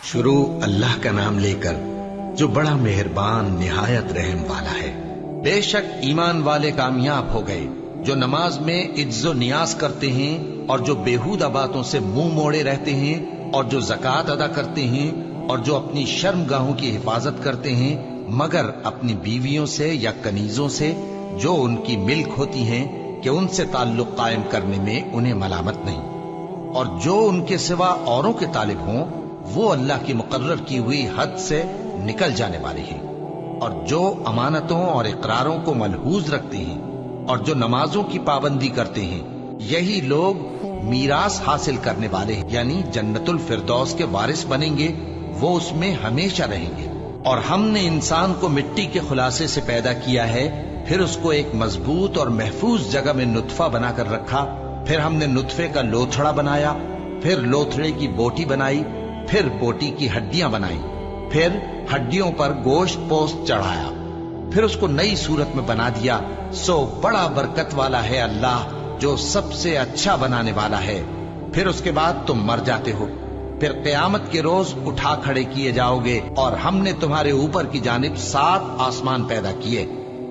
شروع اللہ کا نام لے کر جو بڑا مہربان نہایت رحم والا ہے۔ بے شک ایمان والے کامیاب ہو گئے جو نماز میں عجز و نیاز کرتے ہیں اور جو بیہودہ باتوں سے منہ موڑے رہتے ہیں اور جو زکوٰۃ ادا کرتے ہیں اور جو اپنی شرم گاہوں کی حفاظت کرتے ہیں مگر اپنی بیویوں سے یا کنیزوں سے جو ان کی ملک ہوتی ہیں کہ ان سے تعلق قائم کرنے میں انہیں ملامت نہیں، اور جو ان کے سوا اوروں کے طالب ہوں وہ اللہ کی مقرر کی ہوئی حد سے نکل جانے والے ہیں، اور جو امانتوں اور اقراروں کو ملحوظ رکھتے ہیں اور جو نمازوں کی پابندی کرتے ہیں یہی لوگ میراث حاصل کرنے والے ہیں، یعنی جنت الفردوس کے وارث بنیں گے، وہ اس میں ہمیشہ رہیں گے۔ اور ہم نے انسان کو مٹی کے خلاصے سے پیدا کیا ہے، پھر اس کو ایک مضبوط اور محفوظ جگہ میں نطفہ بنا کر رکھا، پھر ہم نے نطفے کا لوتھڑا بنایا، پھر لوتھڑے کی بوٹی بنائی، پھر بوٹی کی ہڈیاں بنائی، پھر ہڈیوں پر گوشت پوست چڑھایا، پھر اس کو نئی صورت میں بنا دیا۔ سو بڑا برکت والا ہے اللہ جو سب سے اچھا بنانے والا ہے۔ پھر اس کے بعد تم مر جاتے ہو، پھر قیامت کے روز اٹھا کھڑے کیے جاؤ گے، اور ہم نے تمہارے اوپر کی جانب 7 آسمان پیدا کیے،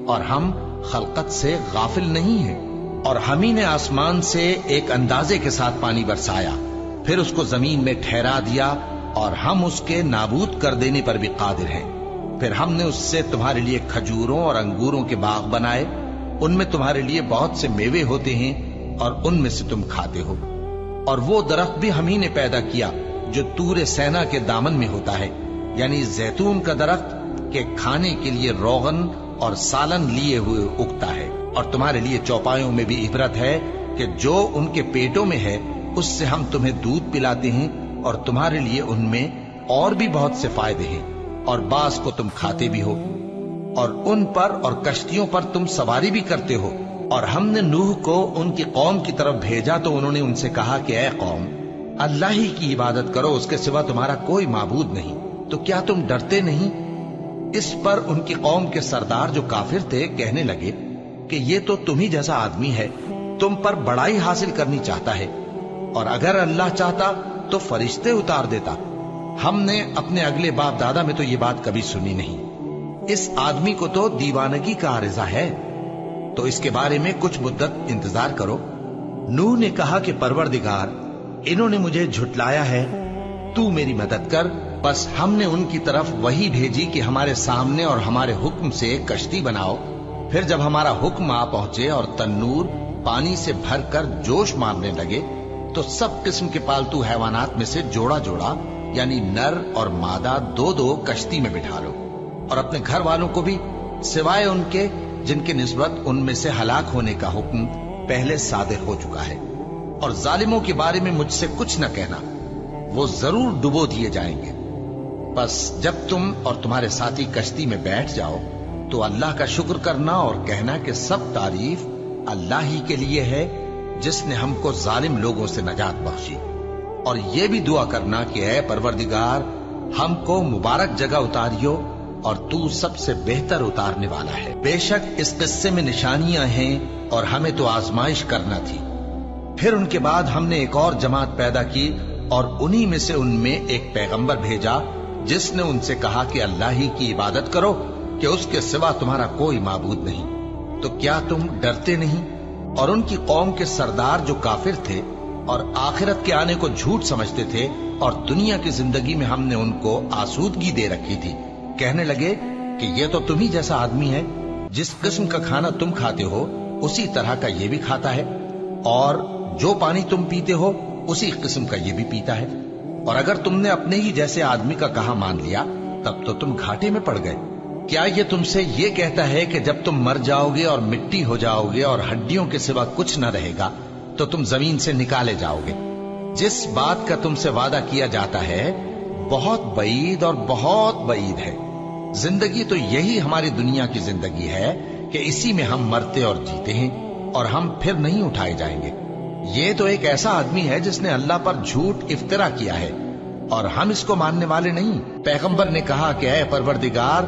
اور ہم خلقت سے غافل نہیں ہیں۔ اور ہم ہی نے آسمان سے ایک اندازے کے ساتھ پانی برسایا، پھر اس کو زمین میں ٹھہرا دیا، اور ہم اس کے نابود کر دینے پر بھی قادر ہیں۔ پھر ہم نے اس سے تمہارے لیے کھجوروں اور انگوروں کے باغ بنائے، ان میں تمہارے لیے بہت سے میوے ہوتے ہیں اور ان میں سے تم کھاتے ہو۔ اور وہ درخت بھی ہم ہی نے پیدا کیا جو طور سینا کے دامن میں ہوتا ہے، یعنی زیتون کا درخت کہ کھانے کے لیے روغن اور سالن لیے ہوئے اگتا ہے، اور تمہارے لیے چوپایوں میں بھی عبرت ہے کہ جو ان کے پیٹوں میں ہے اس سے ہم تمہیں دودھ پلاتے ہیں، اور تمہارے لیے ان میں اور بھی بہت سے فائدے ہیں، اور بعض کو تم کھاتے بھی ہو، اور ان پر اور کشتیوں پر تم سواری بھی کرتے ہو۔ اور ہم نے نوح کو ان کی قوم کی طرف بھیجا تو انہوں نے ان سے کہا کہ اے قوم، اللہ ہی کی عبادت کرو، اس کے سوا تمہارا کوئی معبود نہیں، تو کیا تم ڈرتے نہیں؟ اس پر ان کی قوم کے سردار جو کافر تھے کہنے لگے کہ یہ تو تم ہی جیسا آدمی ہے، تم پر بڑائی حاصل کرنی چاہتا ہے، اور اگر اللہ چاہتا تو فرشتے اتار دیتا۔ ہم نے اپنے اگلے باپ دادا میں تو یہ بات کبھی سنی نہیں، اس آدمی کو تو دیوانگی کا عارضہ ہے، تو اس کے بارے میں کچھ مدت انتظار کرو۔ نوح نے کہا کہ پروردگار، انہوں نے مجھے جھٹلایا ہے، تو میری مدد کر۔ بس ہم نے ان کی طرف وحی بھیجی کہ ہمارے سامنے اور ہمارے حکم سے ایک کشتی بناؤ، پھر جب ہمارا حکم آ پہنچے اور تنور پانی سے بھر کر جوش مارنے لگے تو سب قسم کے پالتو حیوانات میں سے جوڑا جوڑا یعنی نر اور مادہ 2 کشتی میں بٹھا لو، اور اپنے گھر والوں کو بھی سوائے ان کے جن کے نسبت ان میں سے ہلاک ہونے کا حکم پہلے صادر ہو چکا ہے۔ اور ظالموں کے بارے میں مجھ سے کچھ نہ کہنا، وہ ضرور ڈبو دیے جائیں گے۔ بس جب تم اور تمہارے ساتھی کشتی میں بیٹھ جاؤ تو اللہ کا شکر کرنا اور کہنا کہ سب تعریف اللہ ہی کے لیے ہے جس نے ہم کو ظالم لوگوں سے نجات بخشی، اور یہ بھی دعا کرنا کہ اے پروردگار ہم کو مبارک جگہ اتاریو، اور تو سب سے بہتر اتارنے والا ہے۔ بے شک اس قصے میں نشانیاں ہیں اور ہمیں تو آزمائش کرنا تھی۔ پھر ان کے بعد ہم نے ایک اور جماعت پیدا کی، اور انہی میں سے ان میں ایک پیغمبر بھیجا جس نے ان سے کہا کہ اللہ ہی کی عبادت کرو کہ اس کے سوا تمہارا کوئی معبود نہیں، تو کیا تم ڈرتے نہیں؟ اور ان کی قوم کے سردار جو کافر تھے اور آخرت کے آنے کو جھوٹ سمجھتے تھے، اور دنیا کی زندگی میں ہم نے ان کو آسودگی دے رکھی تھی، کہنے لگے کہ یہ تو تم ہی جیسا آدمی ہے، جس قسم کا کھانا تم کھاتے ہو اسی طرح کا یہ بھی کھاتا ہے، اور جو پانی تم پیتے ہو اسی قسم کا یہ بھی پیتا ہے، اور اگر تم نے اپنے ہی جیسے آدمی کا کہا مان لیا تب تو تم گھاٹے میں پڑ گئے۔ کیا یہ تم سے یہ کہتا ہے کہ جب تم مر جاؤ گے اور مٹی ہو جاؤ گے اور ہڈیوں کے سوا کچھ نہ رہے گا تو تم زمین سے نکالے جاؤ گے؟ جس بات کا تم سے وعدہ کیا جاتا ہے بہت بعید اور بہت بعید ہے۔ زندگی تو یہی ہماری دنیا کی زندگی ہے کہ اسی میں ہم مرتے اور جیتے ہیں، اور ہم پھر نہیں اٹھائے جائیں گے۔ یہ تو ایک ایسا آدمی ہے جس نے اللہ پر جھوٹ افطرا کیا ہے، اور ہم اس کو ماننے والے نہیں۔ پیغمبر نے کہا کہ اے پروردگار،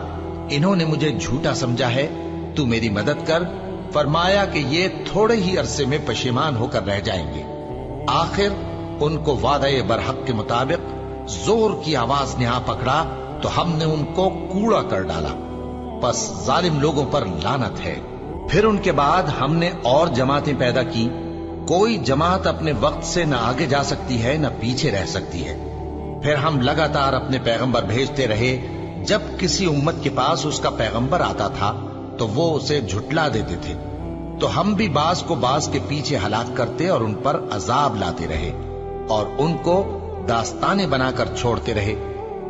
انہوں نے مجھے جھوٹا سمجھا ہے، تو میری مدد کر۔ فرمایا کہ یہ تھوڑے ہی عرصے میں پشیمان ہو کر رہ جائیں گے، آخر ان کو وعدہ برحق کے مطابق जोर की आवाज ने आ पकड़ा तो हमने उनको कूड़ा कर डाला। बस जालिम लोगों पर लानत है। फिर उनके बाद हमने और जमातें पैदा की। कोई जमात अपने वक्त से न आगे जा सकती है न पीछे रह सकती है। फिर हम लगातार अपने पैगंबर भेजते रहे। जब किसी उम्मत के पास उसका पैगंबर आता था तो वो उसे झुटला देते थे, तो हम भी बाज को बाज के पीछे हलाक करते और उन पर अजाब लाते रहे और उनको दास्ताने बनाकर छोड़ते रहे।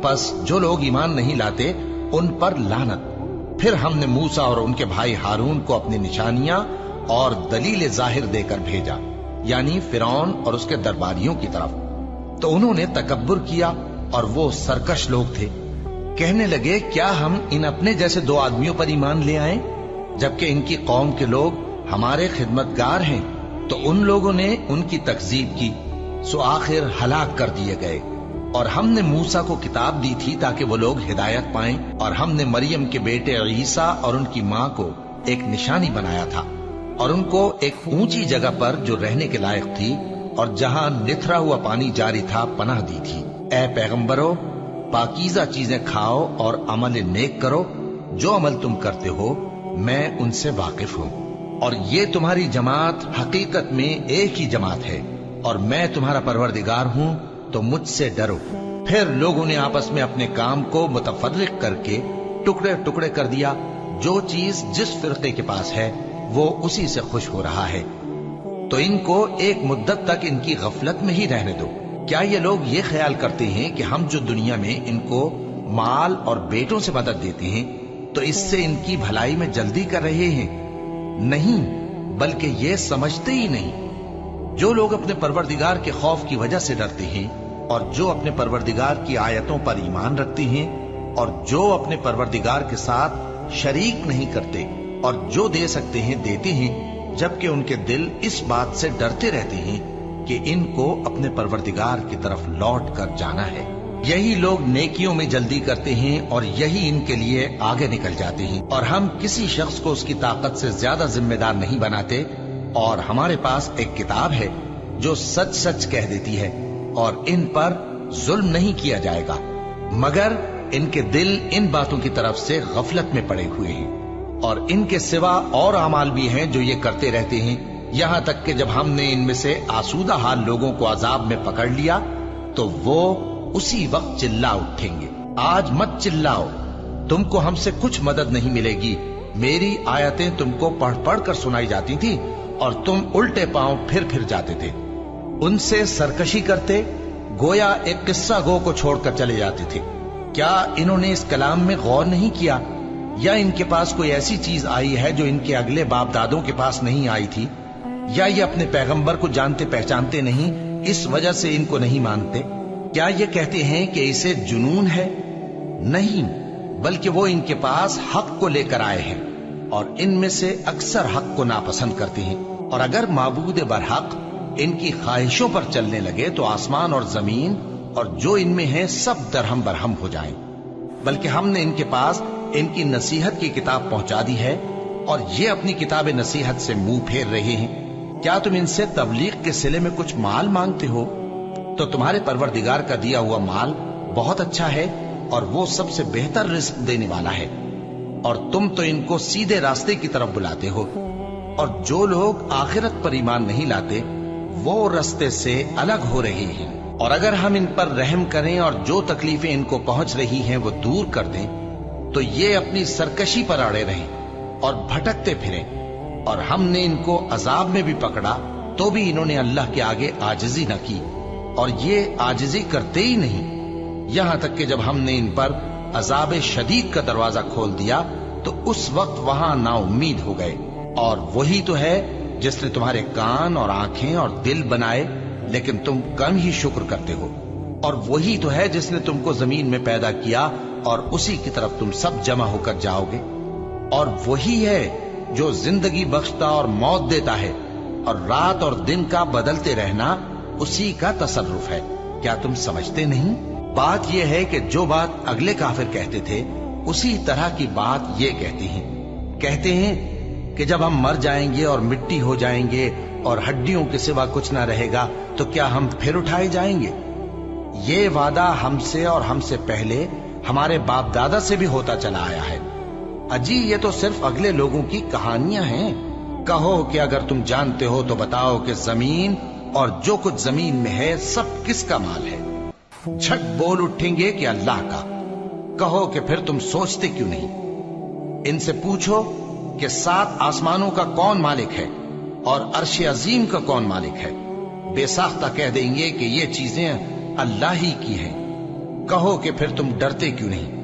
बस जो लोग ईमान नहीं लाते उन पर लानत। फिर हमने मूसा और उनके भाई हारून को अपनी निशानियां और दलील जाहिर देकर भेजा, यानी फिरौन और उसके दरबारियों की तरफ। तो उन्होंने तकब्बुर किया और वो सरकश लोग थे। कहने लगे, क्या हम इन अपने जैसे दो आदमियों पर ईमान ले आए, जबकि इनकी कौम के लोग हमारे खिदमतगार हैं। तो उन लोगों ने उनकी तकजीब की, सो आखिर हलाक कर दिए गए। और हमने मूसा को किताब दी थी ताकि वो लोग हिदायत पाएं, और हमने मरियम के बेटे ईसा और उनकी माँ को एक निशानी बनाया था और उनको एक ऊंची जगह पर जो रहने के लायक थी और जहां निथरा हुआ पानी जारी था पनाह दी थी। ए पैगंबरों, पाकीज़ा चीजें खाओ और अमल नेक करो। जो अमल तुम करते हो मैं उनसे वाकिफ हूँ। और ये तुम्हारी जमात हकीकत में एक ही जमात है और मैं तुम्हारा परवरदिगार हूँ, तो मुझसे डरो। फिर लोगों ने आपस में अपने काम को मुतफर्रिक करके टुकड़े टुकड़े कर दिया। जो चीज जिस फिरके के पास है वो उसी से खुश हो रहा है, तो इनको एक मुद्दत तक इनकी गफलत में ही रहने दो। क्या ये लोग ये ख्याल करते हैं कि हम जो दुनिया में इनको माल और बेटों से मदद देते हैं तो इससे इनकी भलाई में जल्दी कर रहे हैं? नहीं, बल्कि ये समझते ही नहीं। जो लोग अपने परवरदिगार के खौफ की वजह से डरते हैं और जो अपने परवरदिगार की आयतों पर ईमान रखते हैं और जो अपने परवरदिगार के साथ शरीक नहीं करते और जो दे सकते हैं देते हैं, जबकि उनके दिल इस बात से डरते रहते हैं कि इनको अपने परवरदिगार की तरफ लौट कर जाना है। यही लोग नेकियों में जल्दी करते हैं और यही इनके लिए आगे निकल जाते हैं। और हम किसी शख्स को उसकी ताकत से ज्यादा जिम्मेदार नहीं बनाते। और हमारे पास एक किताब है जो सच सच कह देती है और इन पर जुल्म नहीं किया जाएगा, मगर इनके दिल इन बातों की तरफ से गफलत में पड़े हुए हैं। और इनके सिवा और अमाल भी हैं जो ये करते रहते हैं, यहां तक कि जब हमने इनमें से आसूदा हाल लोगों को अजाब में पकड़ लिया तो वो उसी वक्त चिल्ला उठेंगे, आज मत चिल्लाओ, तुमको हमसे कुछ मदद नहीं मिलेगी। मेरी आयतें तुमको पढ़ पढ़ कर सुनाई जाती थी और तुम उल्टे पांव फिर जाते थे। उनसे सरकशी करते, गोया एक किस्सा गो को छोड़कर चले जाते थे। क्या इन्होंने इस कलाम में गौर नहीं किया, या इनके पास कोई ऐसी चीज आई है जो इनके अगले बाप दादों के पास नहीं आई थी, या ये अपने पैगंबर को जानते पहचानते नहीं, इस वजह से इनको नहीं मानते? क्या ये कहते हैं कि इसे जुनून है? नहीं, बल्कि वो इनके पास हक को लेकर आए हैं और इनमें से अक्सर हक को नापसंद करते हैं। और अगर माबूद बरहक इनकी ख्वाहिशों पर चलने लगे तो आसमान और जमीन और जो इनमें है सब दरहम बरहम हो जाएं। बल्कि हमने इनके पास इनकी नसीहत की किताब पहुंचा दी है और ये अपनी किताब नसीहत से मुंह फेर रहे हैं। क्या तुम इनसे तबलीग के सिले में कुछ माल मांगते हो? तो तुम्हारे परवरदिगार का दिया हुआ माल बहुत अच्छा है और वो सबसे बेहतर रिस्क देने वाला है। और तुम तो इनको सीधे रास्ते की तरफ बुलाते हो। और जो लोग आखिरत पर ईमान नहीं लाते वो रास्ते से अलग हो रहे हैं। और अगर हम इन पर रहम करें और जो तकलीफें इनको पहुंच रही हैं वो दूर कर दें तो ये अपनी सरकशी पर अड़े रहें और भटकते फिरें। और हमने इनको अजाब में भी पकड़ा तो भी इन्होंने अल्लाह के आगे आजिजी न की और ये आजिजी करते ही नहीं, यहां तक कि जब हमने इन पर अजाब शदीद का दरवाजा खोल दिया तो उस वक्त वहां नाउम्मीद हो गए। और वही तो है जिसने तुम्हारे कान और आंखें और दिल बनाए, लेकिन तुम कम ही शुक्र करते हो। और वही तो है जिसने तुमको जमीन में पैदा किया और उसी की तरफ तुम सब जमा होकर जाओगे। और वही है जो जिंदगी बख्शता और मौत देता है, और रात और दिन का बदलते रहना उसी का तसर्रुफ है। क्या तुम समझते नहीं? बात यह है कि जो बात अगले काफिर कहते थे उसी तरह की बात ये कहते हैं कि जब हम मर जाएंगे और मिट्टी हो जाएंगे और हड्डियों के सिवा कुछ ना रहेगा तो क्या हम फिर उठाए जाएंगे? یہ وعدہ ہم سے اور ہم سے پہلے ہمارے باپ دادا سے بھی ہوتا چلا آیا ہے۔ اجی یہ تو صرف اگلے لوگوں کی کہانیاں ہیں۔ کہو کہ اگر تم جانتے ہو تو بتاؤ کہ زمین اور جو کچھ زمین میں ہے سب کس کا مال ہے؟ جھٹ بول اٹھیں گے کہ اللہ کا۔ کہو کہ پھر تم سوچتے کیوں نہیں؟ ان سے پوچھو کہ 7 آسمانوں کا کون مالک ہے اور عرش عظیم کا کون مالک ہے؟ بے ساختہ کہہ دیں گے کہ یہ چیزیں اللہ ہی کی ہیں۔ کہو کہ پھر تم ڈرتے کیوں نہیں؟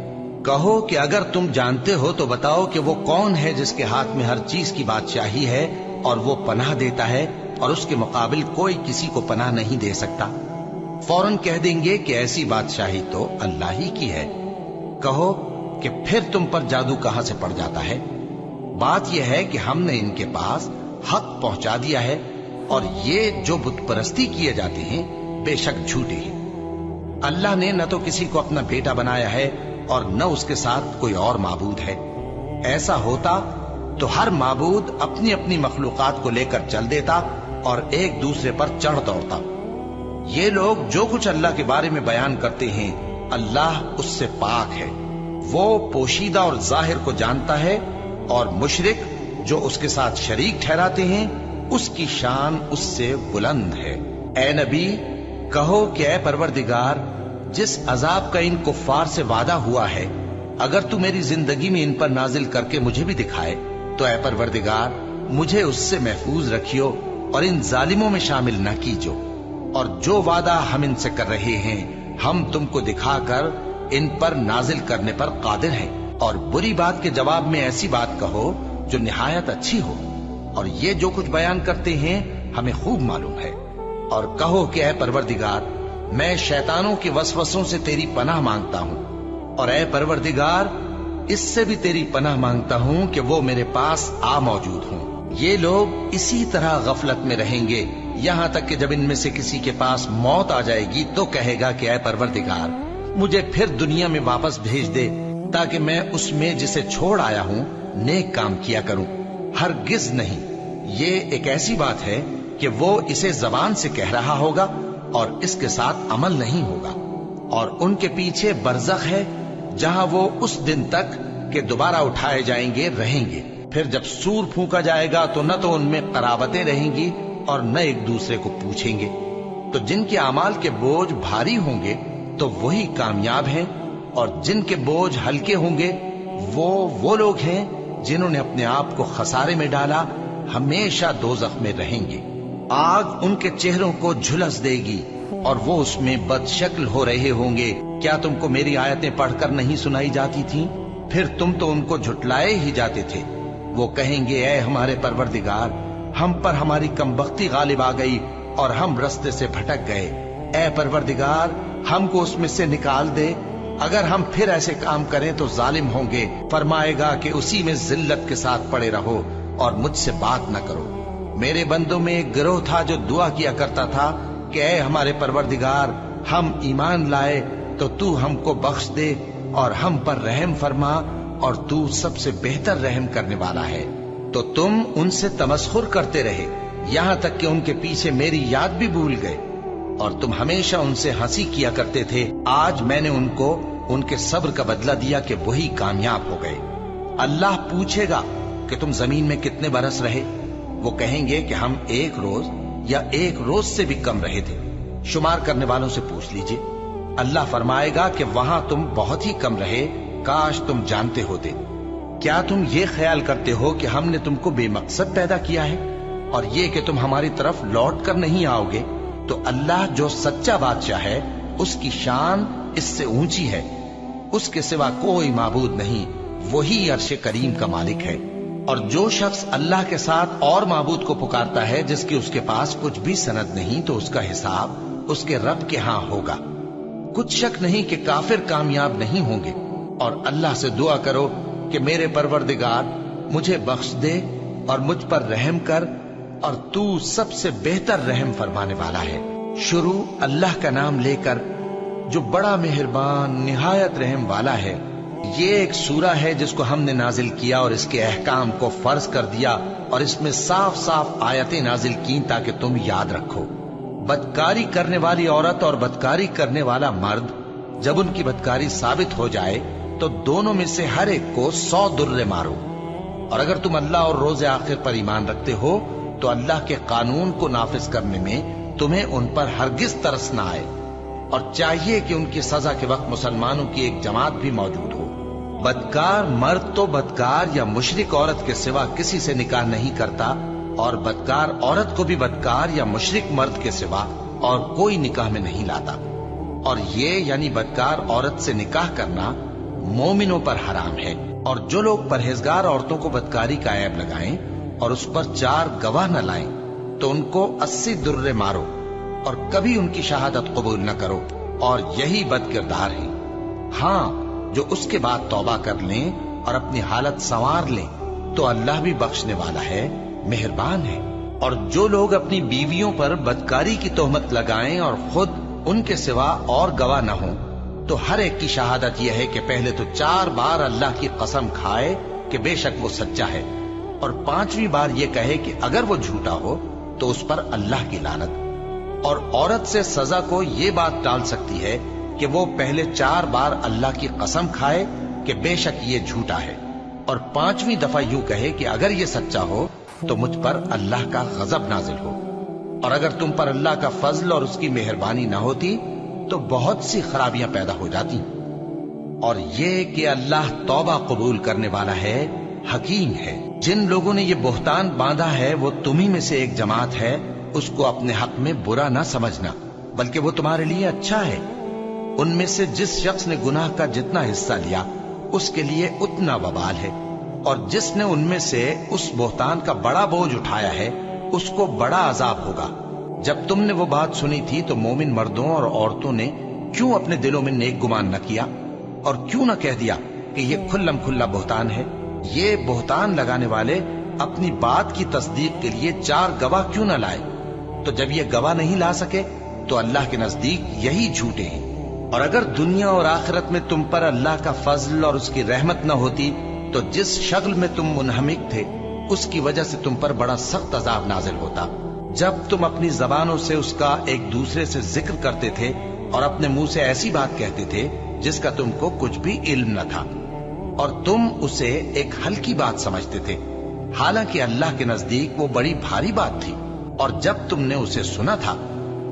کہو کہ اگر تم جانتے ہو تو بتاؤ کہ وہ کون ہے جس کے ہاتھ میں ہر چیز کی بادشاہی ہے اور وہ پناہ دیتا ہے اور اس کے مقابل کوئی کسی کو پناہ نہیں دے سکتا؟ فوراً کہہ دیں گے کہ ایسی بادشاہی تو اللہ ہی کی ہے۔ کہو کہ پھر تم پر جادو کہاں سے پڑ جاتا ہے؟ بات یہ ہے کہ ہم نے ان کے پاس حق پہنچا دیا ہے اور یہ جو بت پرستی کیے جاتے ہیں بے شک جھوٹے ہیں۔ اللہ نے نہ تو کسی کو اپنا بیٹا بنایا ہے اور نہ اس کے ساتھ کوئی اور معبود ہے۔ ایسا ہوتا تو ہر معبود اپنی اپنی مخلوقات کو لے کر چل دیتا اور ایک دوسرے پر چڑھ دوڑتا۔ یہ لوگ جو کچھ اللہ کے بارے میں بیان کرتے ہیں اللہ اس سے پاک ہے، وہ پوشیدہ اور ظاہر کو جانتا ہے، اور مشرک جو اس کے ساتھ شریک ٹھہراتے ہیں اس کی شان اس سے بلند ہے۔ اے نبی کہو کہ اے پروردگار، جس عذاب کا ان کفار سے وعدہ ہوا ہے اگر تو میری زندگی میں ان پر نازل کر کے مجھے بھی دکھائے تو اے پروردگار مجھے اس سے محفوظ رکھیو اور ان ظالموں میں شامل نہ کیجو، اور جو وعدہ ہم ان سے کر رہے ہیں ہم تم کو دکھا کر ان پر نازل کرنے پر قادر ہیں۔ اور بری بات کے جواب میں ایسی بات کہو جو نہایت اچھی ہو، اور یہ جو کچھ بیان کرتے ہیں ہمیں خوب معلوم ہے۔ اور کہو کہ اے پروردگار میں شیطانوں کے وسوسوں سے تیری پناہ مانگتا ہوں، اور اے پروردگار اس سے بھی تیری پناہ مانگتا ہوں کہ وہ میرے پاس آ موجود ہوں۔ یہ لوگ اسی طرح غفلت میں رہیں گے یہاں تک کہ جب ان میں سے کسی کے پاس موت آ جائے گی تو کہے گا کہ اے پروردگار مجھے پھر دنیا میں واپس بھیج دے تاکہ میں اس میں جسے چھوڑ آیا ہوں نیک کام کیا کروں۔ ہرگز نہیں، یہ ایک ایسی بات ہے کہ وہ اسے زبان سے کہہ رہا ہوگا اور اس کے ساتھ عمل نہیں ہوگا، اور ان کے پیچھے برزخ ہے جہاں وہ اس دن تک کہ دوبارہ اٹھائے جائیں گے رہیں گے۔ پھر جب سور پھونکا جائے گا تو نہ تو ان میں قرابتیں رہیں گی اور نہ ایک دوسرے کو پوچھیں گے۔ تو جن کے اعمال کے بوجھ بھاری ہوں گے تو وہی کامیاب ہیں، اور جن کے بوجھ ہلکے ہوں گے وہ لوگ ہیں جنہوں نے اپنے آپ کو خسارے میں ڈالا، ہمیشہ دوزخ میں رہیں گے۔ آگ ان کے چہروں کو جھلس دے گی اور وہ اس میں بد شکل ہو رہے ہوں گے۔ کیا تم کو میری آیتیں پڑھ کر نہیں سنائی جاتی تھیں؟ پھر تم تو ان کو جھٹلائے ہی جاتے تھے۔ وہ کہیں گے اے ہمارے پروردگار ہم پر ہماری کمبختی غالب آ گئی اور ہم رستے سے بھٹک گئے۔ اے پروردگار ہم کو اس میں سے نکال دے، اگر ہم پھر ایسے کام کریں تو ظالم ہوں گے۔ فرمائے گا کہ اسی میں ذلت کے ساتھ پڑے رہو اور مجھ سے بات نہ کرو۔ میرے بندوں میں ایک گروہ تھا جو دعا کیا کرتا تھا کہ اے ہمارے پروردگار ہم ایمان لائے تو تو ہم کو بخش دے اور ہم پر رحم فرما، اور تو سب سے بہتر رحم کرنے والا ہے۔ تو تم ان سے تمسخر کرتے رہے یہاں تک کہ ان کے پیچھے میری یاد بھی بھول گئے، اور تم ہمیشہ ان سے ہنسی کیا کرتے تھے۔ آج میں نے ان کو ان کے صبر کا بدلہ دیا کہ وہی کامیاب ہو گئے۔ اللہ پوچھے گا کہ تم زمین میں کتنے برس رہے؟ وہ کہیں گے کہ ہم 1 روز یا 1 روز سے بھی کم رہے تھے۔ شمار کرنے والوں سے پوچھ لیجئے۔ اللہ فرمائے گا کہ وہاں تم بہت ہی کم رہے، کاش تم جانتے ہوتے۔ کیا تم یہ خیال کرتے ہو کہ ہم نے تم کو بے مقصد پیدا کیا ہے اور یہ کہ تم ہماری طرف لوٹ کر نہیں آؤ گے؟ تو اللہ جو سچا بادشاہ ہے اس کی شان اس سے اونچی ہے، اس کے سوا کوئی معبود نہیں، وہی عرش کریم کا مالک ہے۔ اور جو شخص اللہ کے ساتھ اور معبود کو پکارتا ہے جس کی اس کے پاس کچھ بھی سند نہیں تو اس کا حساب اس کے رب کے ہاں ہوگا۔ کچھ شک نہیں کہ کافر کامیاب نہیں ہوں گے۔ اور اللہ سے دعا کرو کہ میرے پروردگار مجھے بخش دے اور مجھ پر رحم کر، اور تو سب سے بہتر رحم فرمانے والا ہے۔ شروع اللہ کا نام لے کر جو بڑا مہربان نہایت رحم والا ہے۔ یہ ایک سورہ ہے جس کو ہم نے نازل کیا اور اس کے احکام کو فرض کر دیا، اور اس میں صاف صاف آیتیں نازل کی تاکہ تم یاد رکھو۔ بدکاری کرنے والی عورت اور بدکاری کرنے والا مرد جب ان کی بدکاری ثابت ہو جائے تو دونوں میں سے ہر ایک کو 100 درے مارو. اور اگر تم اللہ اور روز آخر پر ایمان رکھتے ہو تو اللہ کے قانون کو نافذ کرنے میں تمہیں ان پر ہرگز ترس نہ آئے، اور چاہیے کہ ان کی سزا کے وقت مسلمانوں کی ایک جماعت بھی موجود ہو. بدکار مرد تو بدکار یا مشرک عورت کے سوا کسی سے نکاح نہیں کرتا، اور بدکار عورت کو بھی بدکار یا مشرک مرد کے سوا اور کوئی نکاح میں نہیں لاتا. اور یہ یعنی بدکار عورت سے نکاح کرنا مومنوں پر حرام ہے. اور جو لوگ پرہیزگار عورتوں کو بدکاری کا عیب لگائیں اور اس پر 4 گواہ نہ لائیں تو ان کو 80 درے مارو اور کبھی ان کی شہادت قبول نہ کرو، اور یہی بد کردار ہیں. ہاں، جو اس کے بعد توبہ کر لیں اور اپنی حالت سنوار لیں تو اللہ بھی بخشنے والا ہے، مہربان ہے. اور جو لوگ اپنی بیویوں پر بدکاری کی تہمت لگائیں اور خود ان کے سوا اور گواہ نہ ہوں تو ہر ایک کی شہادت یہ ہے کہ پہلے تو 4 بار اللہ کی قسم کھائے کہ بے شک وہ سچا ہے، اور 5ویں بار یہ کہے کہ اگر وہ جھوٹا ہو تو اس پر اللہ کی لعنت. اور عورت سے سزا کو یہ بات ٹال سکتی ہے کہ وہ پہلے 4 بار اللہ کی قسم کھائے کہ بے شک یہ جھوٹا ہے، اور 5ویں دفعہ یوں کہے کہ اگر یہ سچا ہو تو مجھ پر اللہ کا غضب نازل ہو. اور اگر تم پر اللہ کا فضل اور اس کی مہربانی نہ ہوتی تو بہت سی خرابیاں پیدا ہو جاتی. اور یہ کہ اللہ توبہ قبول کرنے والا ہے، حکیم ہے. جن لوگوں نے یہ بہتان باندھا ہے وہ تمہیں میں سے ایک جماعت ہے، اس کو اپنے حق میں برا نہ سمجھنا، بلکہ وہ تمہارے لیے اچھا ہے. ان میں سے جس شخص نے گناہ کا جتنا حصہ لیا اس کے لیے اتنا وبال ہے، اور جس نے ان میں سے اس بہتان کا بڑا بوجھ اٹھایا ہے اس کو بڑا عذاب ہوگا. جب تم نے وہ بات سنی تھی تو مومن مردوں اور عورتوں نے کیوں اپنے دلوں میں نیک گمان نہ کیا، اور کیوں نہ کہہ دیا کہ یہ کھلم کھلا بہتان ہے؟ یہ بہتان لگانے والے اپنی بات کی تصدیق کے لیے 4 گواہ کیوں نہ لائے؟ تو جب یہ گواہ نہیں لا سکے تو اللہ کے نزدیک یہی جھوٹے ہیں. اور اگر دنیا اور آخرت میں تم پر اللہ کا فضل اور اس کی رحمت نہ ہوتی تو جس شغل میں تم منہمک تھے اس کی وجہ سے تم پر بڑا سخت عذاب نازل ہوتا. جب تم اپنی زبانوں سے اس کا ایک دوسرے سے ذکر کرتے تھے اور اپنے منہ سے ایسی بات کہتے تھے جس کا تم کو کچھ بھی علم نہ تھا، اور تم اسے ایک ہلکی بات سمجھتے تھے، حالانکہ اللہ کے نزدیک وہ بڑی بھاری بات تھی. اور جب تم نے اسے سنا تھا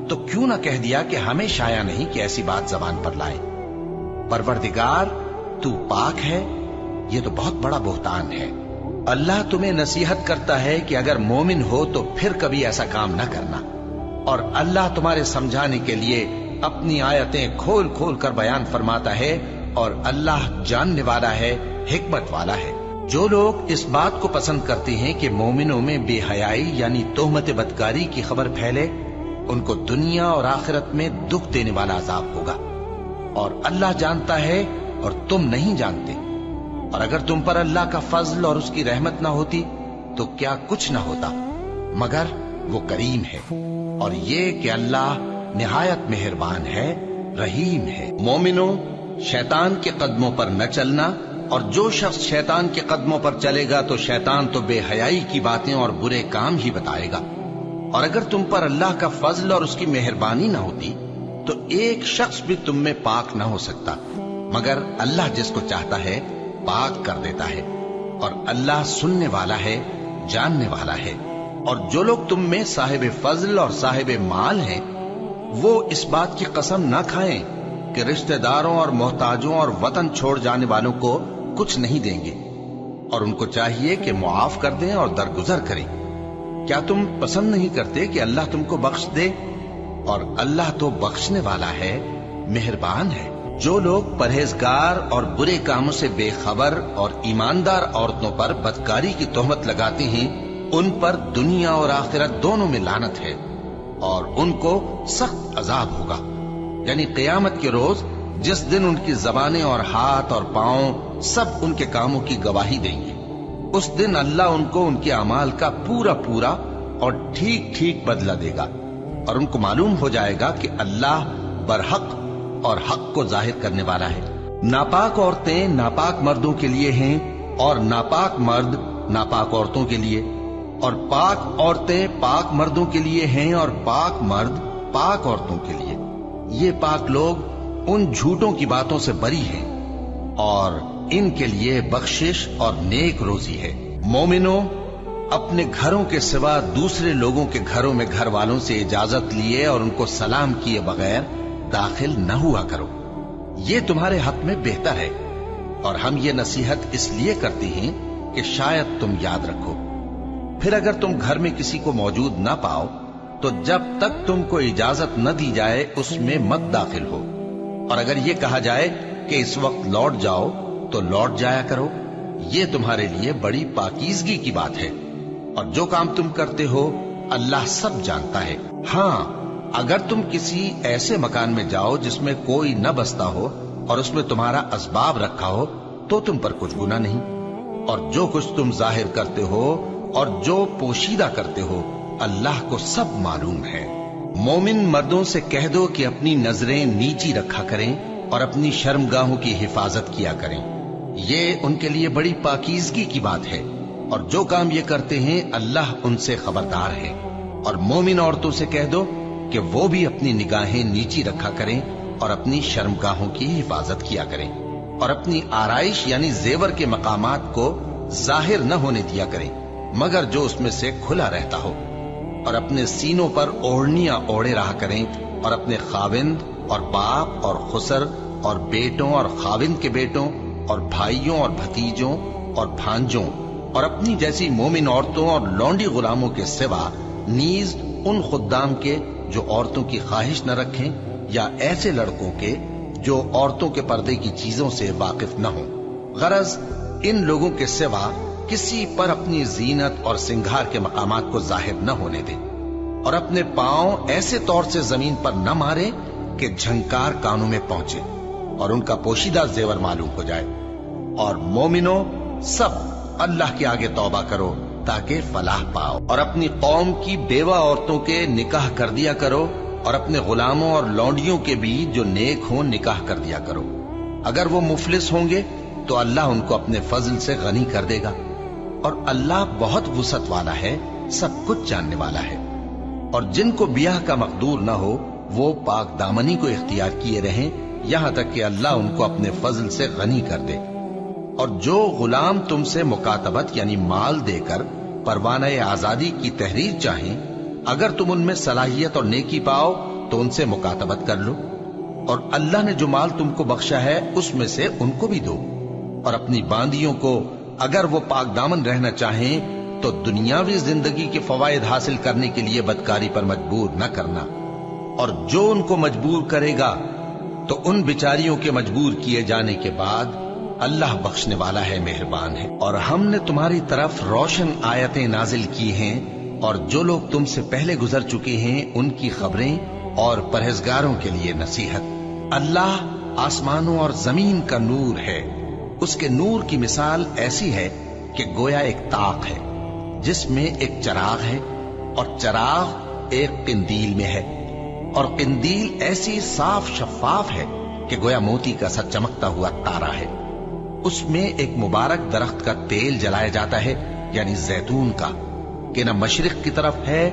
تو کیوں نہ کہہ دیا کہ ہمیں شایع نہیں کہ ایسی بات زبان پر لائے؟ پروردگار تو پاک ہے، یہ تو بہت بڑا بہتان ہے. اللہ تمہیں نصیحت کرتا ہے کہ اگر مومن ہو تو پھر کبھی ایسا کام نہ کرنا، اور اللہ تمہارے سمجھانے کے لیے اپنی آیتیں کھول کھول کر بیان فرماتا ہے، اور اللہ جاننے والا ہے، حکمت والا ہے. جو لوگ اس بات کو پسند کرتے ہیں کہ مومنوں میں بے حیائی یعنی تہمت بدکاری کی خبر پھیلے، ان کو دنیا اور آخرت میں دکھ دینے والا عذاب ہوگا. اور اللہ جانتا ہے اور تم نہیں جانتے. اور اگر تم پر اللہ کا فضل اور اس کی رحمت نہ ہوتی تو کیا کچھ نہ ہوتا، مگر وہ کریم ہے. اور یہ کہ اللہ نہایت مہربان ہے، رحیم ہے. مومنوں، شیطان کے قدموں پر نہ چلنا، اور جو شخص شیطان کے قدموں پر چلے گا تو شیطان تو بے حیائی کی باتیں اور برے کام ہی بتائے گا. اور اگر تم پر اللہ کا فضل اور اس کی مہربانی نہ ہوتی تو ایک شخص بھی تم میں پاک نہ ہو سکتا، مگر اللہ جس کو چاہتا ہے پاک کر دیتا ہے. اور اللہ سننے والا ہے، جاننے والا ہے. اور جو لوگ تم میں صاحب فضل اور صاحب مال ہیں وہ اس بات کی قسم نہ کھائیں کہ رشتہ داروں اور محتاجوں اور وطن چھوڑ جانے والوں کو کچھ نہیں دیں گے، اور ان کو چاہیے کہ معاف کر دیں اور درگزر کریں. کیا تم پسند نہیں کرتے کہ اللہ تم کو بخش دے؟ اور اللہ تو بخشنے والا ہے، مہربان ہے. جو لوگ پرہیزگار اور برے کاموں سے بے خبر اور ایماندار عورتوں پر بدکاری کی تہمت لگاتے ہیں ان پر دنیا اور آخرت دونوں میں لعنت ہے، اور ان کو سخت عذاب ہوگا. یعنی قیامت کے روز جس دن ان کی زبانیں اور ہاتھ اور پاؤں سب ان کے کاموں کی گواہی دیں گے، اس دن اللہ ان کو ان کے اعمال کا پورا پورا اور ٹھیک ٹھیک بدلہ دے گا، اور ان کو معلوم ہو جائے گا کہ اللہ برحق اور حق کو ظاہر کرنے والا ہے. ناپاک عورتیں ناپاک مردوں کے لیے ہیں اور ناپاک مرد ناپاک عورتوں کے لیے، اور پاک عورتیں پاک مردوں کے لیے ہیں اور پاک مرد पाक औरतों के लिए। ये पाक लोग उन झूठों की बातों से बरी हैं और इनके लिए बख्शिश और नेक रोजी है। मोमिनो, अपने घरों के सिवा दूसरे लोगों के घरों में घर वालों से इजाजत लिए और उनको सलाम किए बगैर दाखिल न हुआ करो। ये तुम्हारे हक में बेहतर है, और हम ये नसीहत इसलिए करते हैं कि शायद तुम याद रखो। फिर अगर तुम घर में किसी को मौजूद न पाओ तो जब तक तुमको इजाजत न दी जाए उसमें मत दाखिल हो, और अगर ये कहा जाए कि इस वक्त लौट जाओ तो लौट जाया करो। ये तुम्हारे लिए बड़ी पाकीज़गी की बात है, और जो काम तुम करते हो अल्लाह सब जानता है। हाँ, अगर तुम किसी ऐसे मकान में जाओ जिसमें कोई न बसता हो और उसमें तुम्हारा असबाब रखा हो तो तुम पर कुछ गुनाह नहीं, और जो कुछ तुम जाहिर करते हो और जो पोशीदा करते हो अल्लाह को सब मालूम है। मोमिन मर्दों से कह दो कि अपनी नजरें नीची रखा करें और अपनी शर्मगाहों की हिफाजत किया करें। ये उनके लिए बड़ी पाकीज़गी की बात है, और जो काम ये करते हैं अल्लाह उनसे खबरदार है। और मोमिन औरतों से कह दो कि वो भी अपनी निगाहें नीची रखा करें और अपनी शर्मगाहों की हिफाजत किया करें, और अपनी आराइश यानी जेवर के मकामात को जाहिर न होने दिया करें मगर जो उसमें से खुला रहता हो, और अपने सीनों पर ओढ़नियां ओढ़े रहा करें, और अपने खाविंद और बाप और खुसर और बेटों और खाविंद के बेटों और भाइयों और भतीजों और भांजों और अपनी जैसी मोमिन औरतों और लौंडी गुलामों के सिवा नीज उन खुद्दाम के जो औरतों की ख्वाहिश न रखें, या ऐसे लड़कों के जो औरतों के पर्दे की चीजों से वाकिफ न हो। गरज इन लोगों के सिवा किसी पर अपनी जीनत और सिंगार के मकामात को जाहिर न होने दे, और अपने पांव ऐसे तौर से जमीन पर न मारे कि झंकार कानों में पहुंचे और उनका पोशीदा जेवर मालूम हो जाए। और मोमिनो, सब अल्लाह के आगे तौबा करो ताकि फलाह पाओ, और अपनी कौम की बेवा औरतों के निकाह कर दिया करो, और अपने गुलामों और लौंडियों के भी जो नेक हों निकाह कर दिया करो। अगर वो मुफलिस होंगे तो अल्लाह उनको अपने फजल से गनी कर देगा, और अल्लाह बहुत वुसअत वाला है, सब कुछ जानने वाला है। और जिनको ब्याह का मकदूर न हो वो पाक दामनी को इख्तियार किए रहें यहां तक कि अल्लाह उनको अपने फजल से गनी कर दे। और जो गुलाम तुमसे मुकातबत यानी माल देकर परवाना आजादी की तहरीर चाहें, अगर तुम उनमें सलाहियत और नेकी पाओ तो उनसे मुकातबत कर लो, और अल्लाह ने जो माल तुमको बख्शा है उसमें से उनको भी दो। और अपनी बांदियों को अगर वो पाक दामन रहना चाहें तो दुनियावी जिंदगी के फवायद हासिल करने के लिए बदकारी पर मजबूर न करना, और जो उनको मजबूर करेगा तो उन बिचारियों के मजबूर किए जाने के बाद अल्लाह बख्शने वाला है, मेहरबान है। और हमने तुम्हारी तरफ रोशन आयतें नाजिल की हैं, और जो लोग तुमसे पहले गुजर चुके हैं उनकी खबरें और परहेजगारों के लिए नसीहत। अल्लाह आसमानों और जमीन का नूर है। उसके नूर की मिसाल ऐसी है कि गोया एक ताक है जिसमें एक चराग है, और चराग एक किंदील में है, और किंदील ऐसी साफ शफाफ है कि गोया मोती का सा चमकता हुआ तारा है। उसमें एक मुबारक दरख्त का तेल जलाया जाता है यानी जैतून का, कि न मशरिक की तरफ है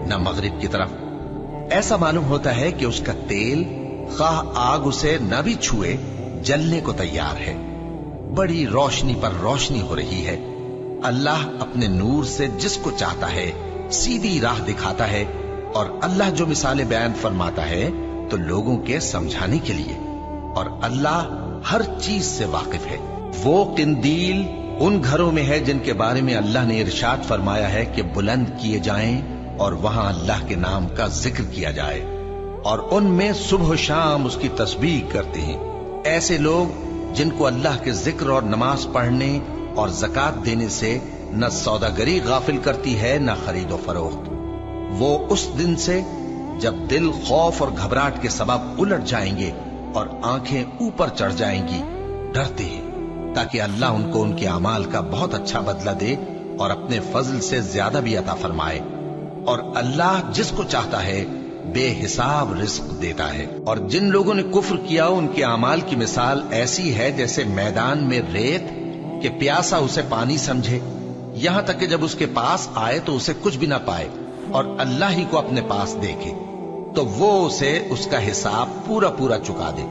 न मगरिब की तरफ। ऐसा मालूम होता है कि उसका तेल खाह आग उसे न भी छुए जलने को तैयार है। बड़ी रोशनी पर रोशनी हो रही है। अल्लाह अपने नूर से जिसको चाहता है सीधी राह दिखाता है, और अल्लाह जो मिसालें बयान फरमाता है तो लोगों के समझाने के लिए, और अल्लाह हर चीज से वाकिफ है। वो किंदील उन घरों में है जिनके बारे में अल्लाह ने इरशाद फरमाया है कि बुलंद किए जाएं और वहां अल्लाह के नाम का जिक्र किया जाए, और उनमें सुबह शाम उसकी तस्बीह करते हैं। ऐसे लोग जिनको अल्लाह के जिक्र और नमाज पढ़ने और ज़कात देने से न सौदागरी गाफिल करती है न खरीदो फरोख्त। वो उस दिन से जब दिल खौफ और घबराहट के सबब उलट जाएंगे और आंखें ऊपर चढ़ जाएंगी डरते हैं, ताकि अल्लाह उनको उनके अमाल का बहुत अच्छा बदला दे और अपने फजल से ज्यादा भी अता फरमाए। और अल्लाह जिसको चाहता है बेहिसाब रिस्क देता है। और जिन लोगों ने कुफ्र किया उनके अमाल की मिसाल ऐसी है जैसे मैदान में रेत कि प्यासा उसे पानी समझे, यहां तक कि जब उसके पास आए तो उसे कुछ भी ना पाए और अल्लाह ही को अपने पास देखे। तो वो उसे उसका हिसाब पूरा पूरा चुका दे,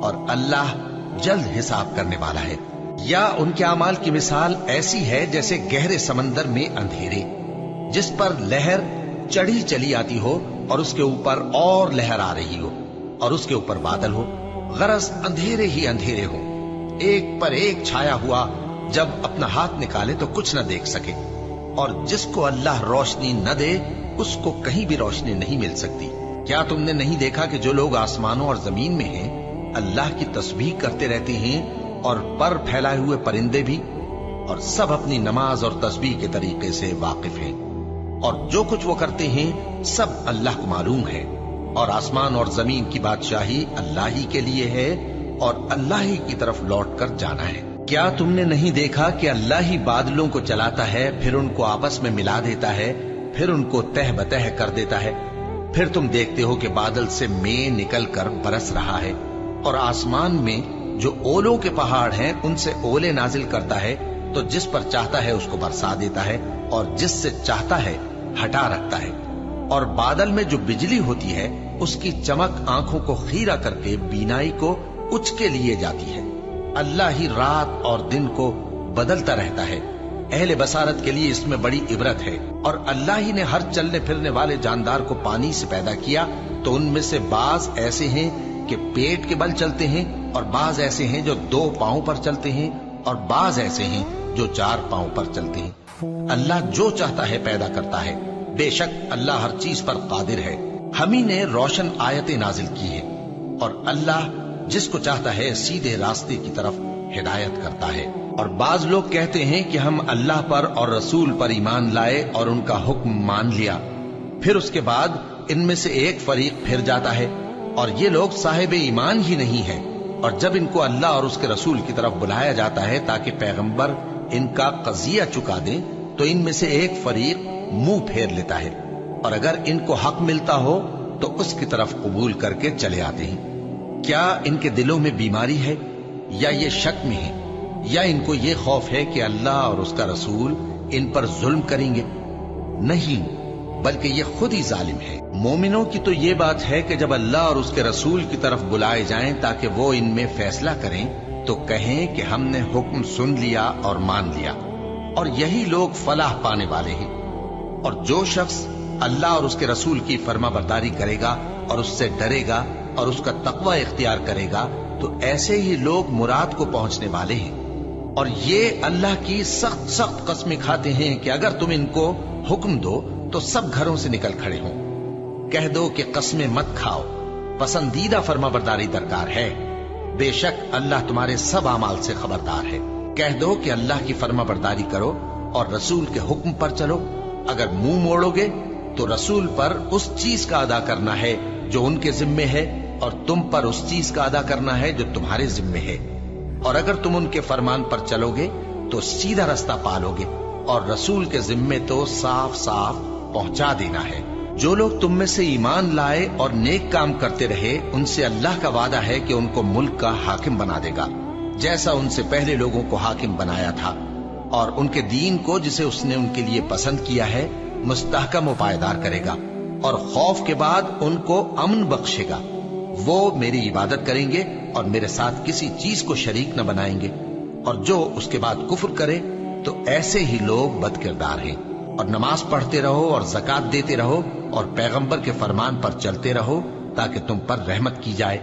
और अल्लाह जल्द हिसाब करने वाला है। या उनके अमाल की मिसाल ऐसी है जैसे गहरे समंदर में अंधेरे, जिस पर लहर चढ़ी चली आती हो और उसके ऊपर और लहर आ रही हो, और उसके ऊपर बादल हो, गरज अंधेरे ही अंधेरे हो, एक पर एक छाया हुआ, जब अपना हाथ निकाले तो कुछ न देख सके। और जिसको अल्लाह रोशनी न दे उसको कहीं भी रोशनी नहीं मिल सकती। क्या तुमने नहीं देखा कि जो लोग आसमानों और जमीन में हैं अल्लाह की तस्बीह करते रहते हैं, और पर फैलाए हुए परिंदे भी, और सब अपनी नमाज और तस्बीह के तरीके से वाकिफ हैं, और जो कुछ वो करते हैं सब अल्लाह को मालूम है। और आसमान और जमीन की बादशाही अल्लाह ही के लिए है, और अल्लाह ही की तरफ लौट कर जाना है। क्या तुमने नहीं देखा कि अल्लाह ही बादलों को चलाता है, फिर उनको आपस में मिला देता है, फिर उनको तह बतह कर देता है, फिर तुम देखते हो कि बादल से मेंह निकल कर बरस रहा है, और आसमान में जो ओलों के पहाड़ हैं उनसे ओले नाजिल करता है, तो जिस पर चाहता है उसको बरसा देता है, और जिससे चाहता है हटा रखता है। और बादल में जो बिजली होती है उसकी चमक आंखों को खीरा करके बीनाई को उचके लिए जाती है। अल्लाह ही रात और दिन को बदलता रहता है। अहले बसारत के लिए इसमें बड़ी इबरत है। और अल्लाह ही ने हर चलने फिरने वाले जानदार को पानी से पैदा किया, तो उनमें से बाज ऐसे हैं कि पेट के बल चलते हैं, और बाज ऐसे हैं जो 2 पांव पर चलते हैं, और बाज ऐसे हैं जो 4 पांव पर चलते हैं। अल्लाह जो चाहता है पैदा करता है। बेशक अल्लाह हर चीज पर कादिर है। हम ही ने रोशन आयतें नाजिल की है, और अल्लाह जिसको चाहता है सीधे रास्ते की तरफ हिदायत करता है। और बाज लोग कहते हैं कि हम अल्लाह पर और रसूल पर ईमान लाए और उनका हुक्म मान लिया, फिर उसके बाद इनमें से एक फरीक फिर जाता है, और ये लोग साहिब ईमान ही नहीं है। और जब इनको अल्लाह और उसके रसूल की तरफ बुलाया जाता है ताकि पैगंबर इनका कजिया चुका दें, तो इनमें से एक फरीक मुंह फेर लेता है, और अगर इनको हक मिलता हो तो उसकी तरफ कबूल करके चले आते हैं। क्या इनके दिलों में बीमारी है, या ये शक में है, या इनको ये खौफ है कि अल्लाह और उसका रसूल इन पर जुल्म करेंगे? नहीं, बल्कि ये खुद ही जालिम है। मोमिनों की तो ये बात है कि जब अल्लाह और उसके रसूल की तरफ बुलाए जाएं ताकि वो इनमें फैसला करें, तो कहें कि हमने हुक्म सुन लिया और मान लिया, और यही लोग फलाह पाने वाले हैं। और जो शख्स अल्लाह और उसके रसूल की फर्माबरदारी करेगा और उससे डरेगा और उसका तकवा इख्तियार करेगा, तो ऐसे ही लोग मुराद को पहुंचने वाले हैं। और ये अल्लाह की सख्त सख्त कस्में खाते हैं कि अगर तुम इनको हुक्म दो तो सब घरों से निकल खड़े हों। कह दो कि कस्में मत खाओ, पसंदीदा फर्माबरदारी दरकार है। बेशक अल्लाह तुम्हारे सब अमाल से खबरदार है। कह दो कि अल्लाह की फर्माबरदारी करो और रसूल के हुक्म पर चलो। अगर मुंह मोड़ोगे तो रसूल पर उस चीज का अदा करना है जो उनके जिम्मे है, और तुम पर उस चीज का अदा करना है जो तुम्हारे जिम्मे है। और अगर तुम उनके फरमान पर चलोगे तो सीधा रास्ता पालोगे, और रसूल के जिम्मे तो साफ साफ पहुंचा देना है। जो लोग तुम में से ईमान लाए और नेक काम करते रहे, उनसे अल्लाह का वादा है कि उनको मुल्क का हाकिम बना देगा, जैसा उनसे पहले लोगों को हाकिम बनाया था, और उनके दीन को जिसे उसने उनके लिए पसंद किया है मुस्तहकम व पायदार करेगा, और खौफ के बाद उनको अमन बख्शेगा। वो मेरी इबादत करेंगे और मेरे साथ किसी चीज को शरीक न बनाएंगे, और जो उसके बाद कुफ्र करे तो ऐसे ही लोग बदकिरदार हैं। और नमाज पढ़ते रहो और ज़कात देते रहो और पैगंबर के फरमान पर चलते रहो ताकि तुम पर रहमत की जाए।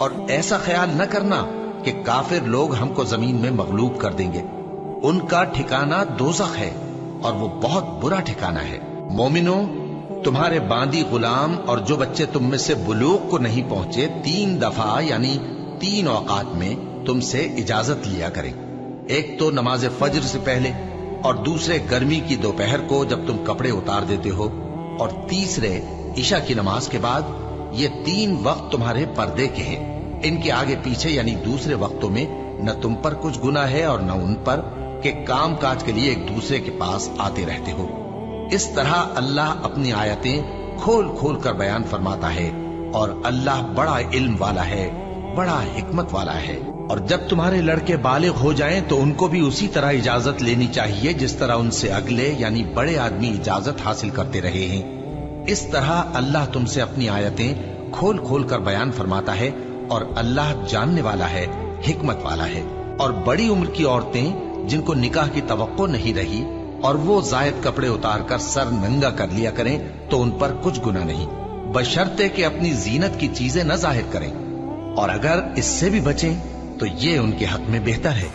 और ऐसा ख्याल न करना कि काफिर लोग हमको जमीन में मगलूब कर देंगे। उनका ठिकाना दोज़ख है और वो बहुत बुरा ठिकाना है। मोमिनो, तुम्हारे बांदी गुलाम और जो बच्चे तुम में से बुलूग को नहीं पहुंचे 3 दफा यानी 3 औकात में तुमसे इजाजत लिया करें। एक तो नमाज फज्र से पहले, और दूसरे गर्मी की दोपहर को जब तुम कपड़े उतार देते हो, और तीसरे ईशा की नमाज के बाद। ये 3 वक्त तुम्हारे पर्दे के हैं। इनके आगे पीछे यानी दूसरे वक्तों में न तुम पर कुछ गुनाह है और न उन पर, कि काम काज के लिए एक दूसरे के पास आते रहते हो। इस तरह अल्लाह अपनी आयतें खोल खोल कर बयान फरमाता है, और अल्लाह बड़ा इल्म वाला है, बड़ा हिकमत वाला है। और जब तुम्हारे लड़के बालिग हो जाएं तो उनको भी उसी तरह इजाजत लेनी चाहिए जिस तरह उनसे अगले यानी बड़े आदमी इजाजत हासिल करते रहे हैं। इस तरह अल्लाह तुमसे अपनी आयतें खोल खोल कर बयान फरमाता है, और अल्लाह जानने वाला है, हिकमत वाला है। और बड़ी उम्र की औरतें जिनको निकाह की तवक्को नहीं रही और वो जायद कपड़े उतार कर सर नंगा कर लिया करें तो उन पर कुछ गुनाह नहीं, बशर्ते कि अपनी जीनत की चीजें न जाहिर करें, और अगर इससे भी बचें तो ये उनके हक में बेहतर है।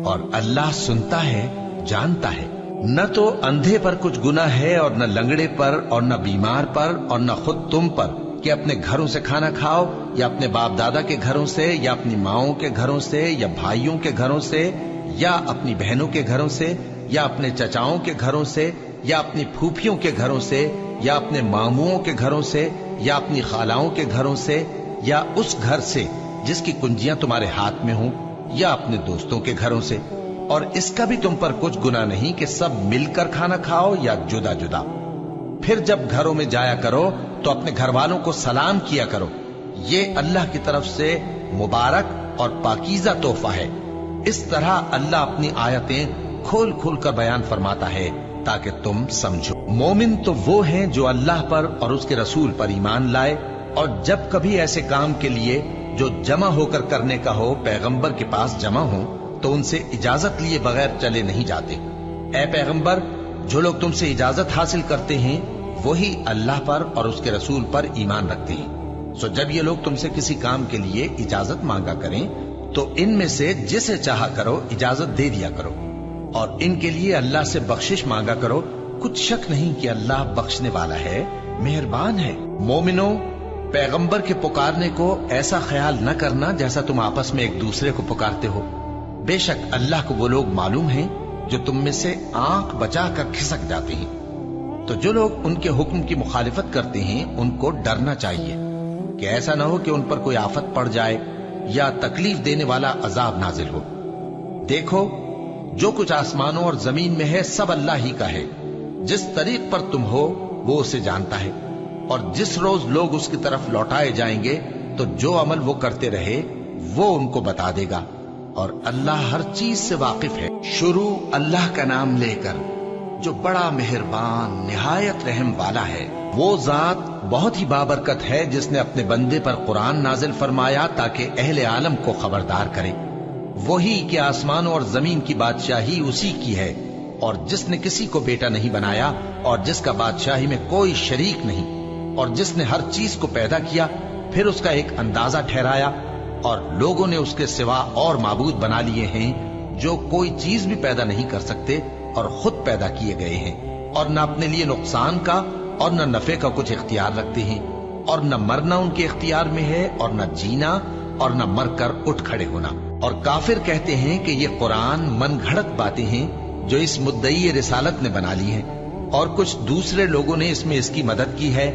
और अल्लाह सुनता है, जानता है। न तो अंधे पर कुछ गुनाह है, और न लंगड़े पर, और न बीमार पर, और न खुद तुम पर कि अपने घरों से खाना खाओ, या अपने बाप दादा के घरों से, या अपनी माओं के घरों से, या भाइयों के घरों से, या अपनी बहनों के घरों से, या अपने चचाओं के घरों से, या अपनी फूफियों के घरों से, या अपने मामुओं के घरों से, या अपनी खालाओं के घरों से, या उस घर से जिसकी कुंजियां तुम्हारे हाथ में हों, या अपने दोस्तों के घरों से। और इसका भी तुम पर कुछ गुनाह नहीं कि सब मिलकर खाना खाओ या जुदा जुदा। फिर जब घरों में जाया करो तो अपने घर वालों को सलाम किया करो, ये अल्लाह की तरफ से मुबारक और पाकीज़ा तोहफा है। इस तरह अल्लाह अपनी आयतें खोल खोल कर बयान फरमाता है ताकि तुम समझो। मोमिन तो वो हैं जो अल्लाह पर और उसके रसूल पर ईमान लाए, और जब कभी ऐसे काम के लिए जो जमा होकर करने का हो पैगंबर के पास जमा हो तो उनसे इजाजत लिए बगैर चले नहीं जाते। ऐ पैगंबर, जो लोग तुमसे इजाजत हासिल करते हैं वही अल्लाह पर और उसके रसूल पर ईमान रखते हैं। सो जब ये लोग तुमसे किसी काम के लिए इजाजत मांगा करें तो इनमें से जिसे चाहा करो इजाजत दे दिया करो, और इनके लिए अल्लाह से बख्शिश मांगा करो। कुछ शक नहीं कि अल्लाह बख्शने वाला है, मेहरबान है। मोमिनो, पैगंबर के पुकारने को ऐसा ख्याल न करना जैसा तुम आपस में एक दूसरे को पुकारते हो। बेशक अल्लाह को वो लोग मालूम हैं जो तुम में से आंख बचाकर खिसक जाते हैं। तो जो लोग उनके हुक्म की मुखालिफत करते हैं उनको डरना चाहिए कि ऐसा न हो कि उन पर कोई आफत पड़ जाए या तकलीफ देने वाला अजाब नाजिल हो। देखो, जो कुछ आसमानों और जमीन में है सब अल्लाह ही का है। जिस तरीक पर तुम हो वो उसे जानता है, और जिस रोज लोग उसकी तरफ लौटाए जाएंगे तो जो अमल वो करते रहे वो उनको बता देगा, और अल्लाह हर चीज से वाकिफ है। शुरू अल्लाह का नाम लेकर जो बड़ा मेहरबान निहायत रहम वाला है। वो जात बहुत ही बाबरकत है जिसने अपने बंदे पर कुरान नाजिल फरमाया ताकि अहले आलम को खबरदार करे। वही कि आसमानों और जमीन की बादशाही उसी की है, और जिसने किसी को बेटा नहीं बनाया, और जिसका बादशाही में कोई शरीक नहीं, और जिसने हर चीज को पैदा किया फिर उसका एक अंदाजा ठहराया, और लोगों ने उसके सिवा और माबूद बना लिए हैं जो कोई चीज भी पैदा नहीं कर सकते और खुद पैदा किए गए हैं, और न अपने लिए नुकसान का और न नफे का कुछ इख्तियार रखते हैं, और न मरना उनके इख्तियार में है और न जीना और न मरकर उठ खड़े होना। और काफिर कहते हैं कि ये कुरान मन घड़त बातें हैं जो इस मुद्दई रिसालत ने बना ली हैं, और कुछ दूसरे लोगों ने इसमें इसकी मदद की है।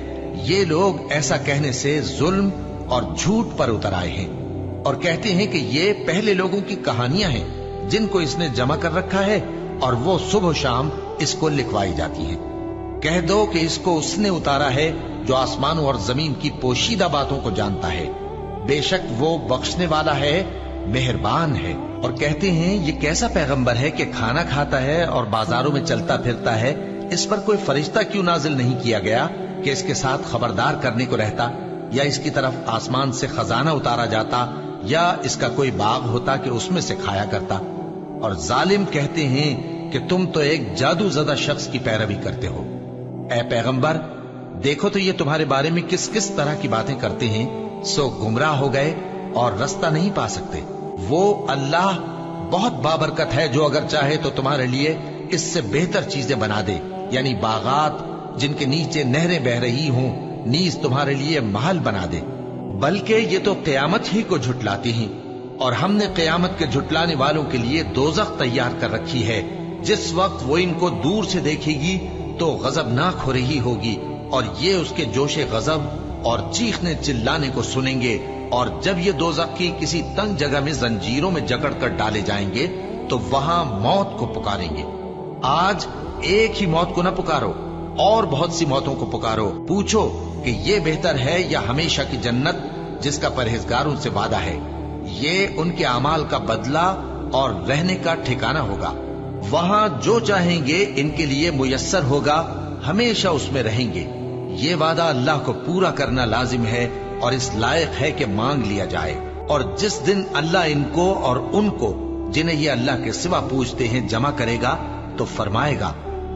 ये लोग ऐसा कहने से जुल्म और झूठ पर उतर आए हैं, और कहते हैं कि ये पहले लोगों की कहानियां हैं जिनको इसने जमा कर रखा है, और वो सुबह शाम इसको लिखवाई जाती हैं। कह दो कि इसको उसने उतारा है जो आसमानों और जमीन की पोशीदा बातों को जानता है। बेशक वो बख्शने वाला है, मेहरबान है। और कहते हैं ये कैसा पैगंबर है कि खाना खाता है और बाजारों में चलता फिरता है, इस पर कोई फरिश्ता क्यों नाजिल नहीं किया गया कि इसके साथ खबरदार करने को रहता, या इसकी तरफ आसमान से खजाना उतारा जाता, या इसका कोई बाग होता कि उसमें से खाया करता। और जालिम कहते हैं कि तुम तो एक जादू ज़दा शख्स की पैरवी करते हो। ऐ पैगंबर, देखो तो ये तुम्हारे बारे में किस किस तरह की बातें करते हैं, सो गुमराह हो गए और रास्ता नहीं पा सकते। वो अल्लाह बहुत बाबरकत है जो अगर चाहे तो तुम्हारे लिए इससे बेहतर चीजें बना दे, यानी बागात जिनके नीचे नहरें बह रही हों, नीज तुम्हारे लिए महल बना दे। बल्कि ये तो क़यामत ही को झुटलाती हैं, और हमने क़यामत के झुटलाने वालों के लिए दोज़ख तैयार कर रखी है। जिस वक्त वो इनको दूर से देखेगी तो गजबनाक हो रही होगी, और ये उसके जोशे गजब और चीखने चिल्लाने को सुनेंगे। और जब ये दोज़ख की किसी तंग जगह में जंजीरों में जकड़ कर डाले जाएंगे तो वहां मौत को पुकारेंगे। आज एक ही मौत को न पुकारो, और बहुत सी मौतों को पुकारो। पूछो कि ये बेहतर है या हमेशा की जन्नत जिसका परहेजगारों से वादा है। ये उनके अमाल का बदला और रहने का ठिकाना होगा। वहां जो चाहेंगे इनके लिए मुयस्सर होगा, हमेशा उसमें रहेंगे। یہ وعدہ اللہ کو پورا کرنا لازم ہے اور اس لائق ہے کہ مانگ لیا جائے۔ اور جس دن اللہ ان کو اور ان کو جنہیں یہ اللہ کے سوا پوجتے ہیں جمع کرے گا تو فرمائے گا،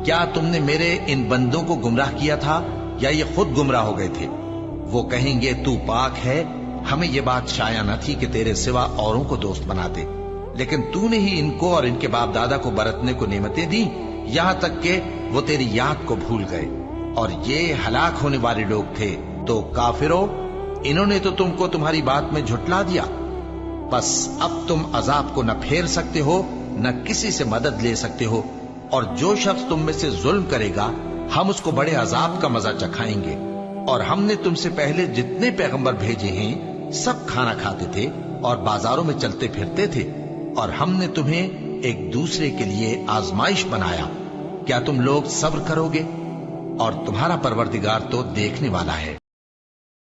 کیا تم نے میرے ان بندوں کو گمراہ کیا تھا یا یہ خود گمراہ ہو گئے تھے؟ وہ کہیں گے تو پاک ہے، ہمیں یہ بات شایع نہ تھی کہ تیرے سوا اوروں کو دوست بناتے، لیکن تو نے ہی ان کو اور ان کے باپ دادا کو برتنے کو نعمتیں دی، یہاں تک کہ وہ تیری یاد کو بھول گئے، اور یہ ہلاک ہونے والے لوگ تھے۔ تو کافرو، انہوں نے تو تم کو تمہاری بات میں جھٹلا دیا، بس اب تم عذاب کو نہ پھیر سکتے ہو نہ کسی سے مدد لے سکتے ہو، اور جو شخص تم میں سے ظلم کرے گا ہم اس کو بڑے عذاب کا مزہ چکھائیں گے۔ اور ہم نے تم سے پہلے جتنے پیغمبر بھیجے ہیں سب کھانا کھاتے تھے اور بازاروں میں چلتے پھرتے تھے، اور ہم نے تمہیں ایک دوسرے کے لیے آزمائش بنایا، کیا تم لوگ صبر کرو گے؟ اور تمہارا پروردگار تو دیکھنے والا ہے۔